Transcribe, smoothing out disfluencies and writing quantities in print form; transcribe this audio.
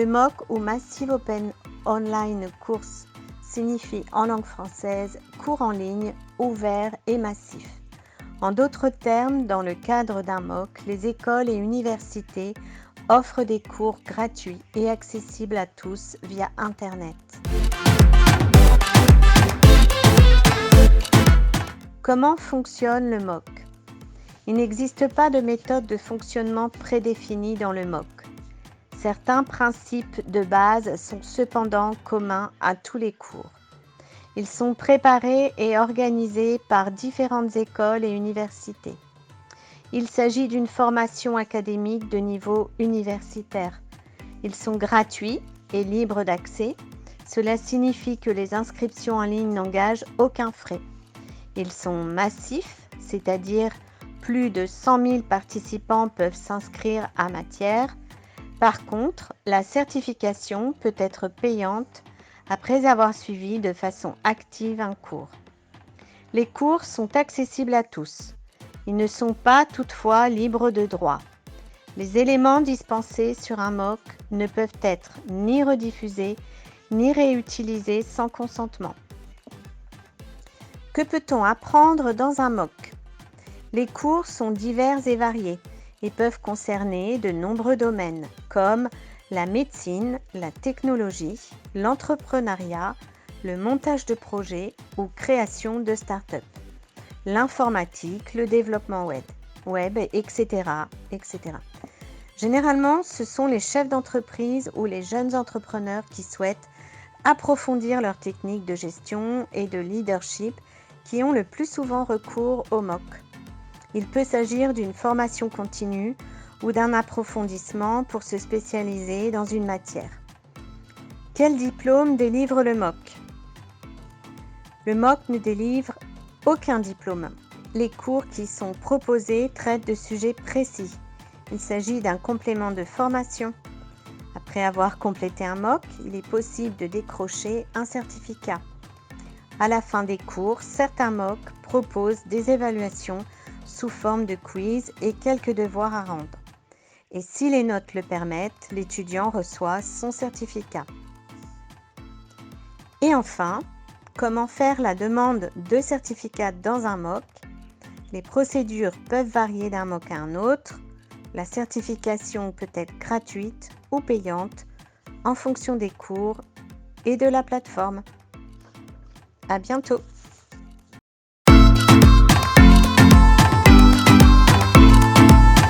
Le MOOC ou Massive Open Online Course signifie en langue française cours en ligne, ouvert et massif. En d'autres termes, dans le cadre d'un MOOC, les écoles et universités offrent des cours gratuits et accessibles à tous via Internet. Comment fonctionne le MOOC ? Il n'existe pas de méthode de fonctionnement prédéfinie dans le MOOC. Certains principes de base sont cependant communs à tous les cours. Ils sont préparés et organisés par différentes écoles et universités. Il s'agit d'une formation académique de niveau universitaire. Ils sont gratuits et libres d'accès. Cela signifie que les inscriptions en ligne n'engagent aucun frais. Ils sont massifs, c'est-à-dire plus de 100 000 participants peuvent s'inscrire à matière. Par contre, la certification peut être payante après avoir suivi de façon active un cours. Les cours sont accessibles à tous. Ils ne sont pas toutefois libres de droit. Les éléments dispensés sur un MOOC ne peuvent être ni rediffusés ni réutilisés sans consentement. Que peut-on apprendre dans un MOOC ? Les cours sont divers et variés et peuvent concerner de nombreux domaines comme la médecine, la technologie, l'entrepreneuriat, le montage de projets ou création de start-up, l'informatique, le développement web, etc., etc. Généralement, ce sont les chefs d'entreprise ou les jeunes entrepreneurs qui souhaitent approfondir leurs techniques de gestion et de leadership qui ont le plus souvent recours au MOOC. Il peut s'agir d'une formation continue ou d'un approfondissement pour se spécialiser dans une matière. Quel diplôme délivre le MOOC ? Le MOOC ne délivre aucun diplôme. Les cours qui sont proposés traitent de sujets précis. Il s'agit d'un complément de formation. Après avoir complété un MOOC, il est possible de décrocher un certificat. À la fin des cours, certains MOOC proposent des évaluations sous forme de quiz et quelques devoirs à rendre. Et si les notes le permettent, l'étudiant reçoit son certificat. Et enfin, comment faire la demande de certificat dans un MOOC ? Les procédures peuvent varier d'un MOOC à un autre. La certification peut être gratuite ou payante en fonction des cours et de la plateforme. À bientôt!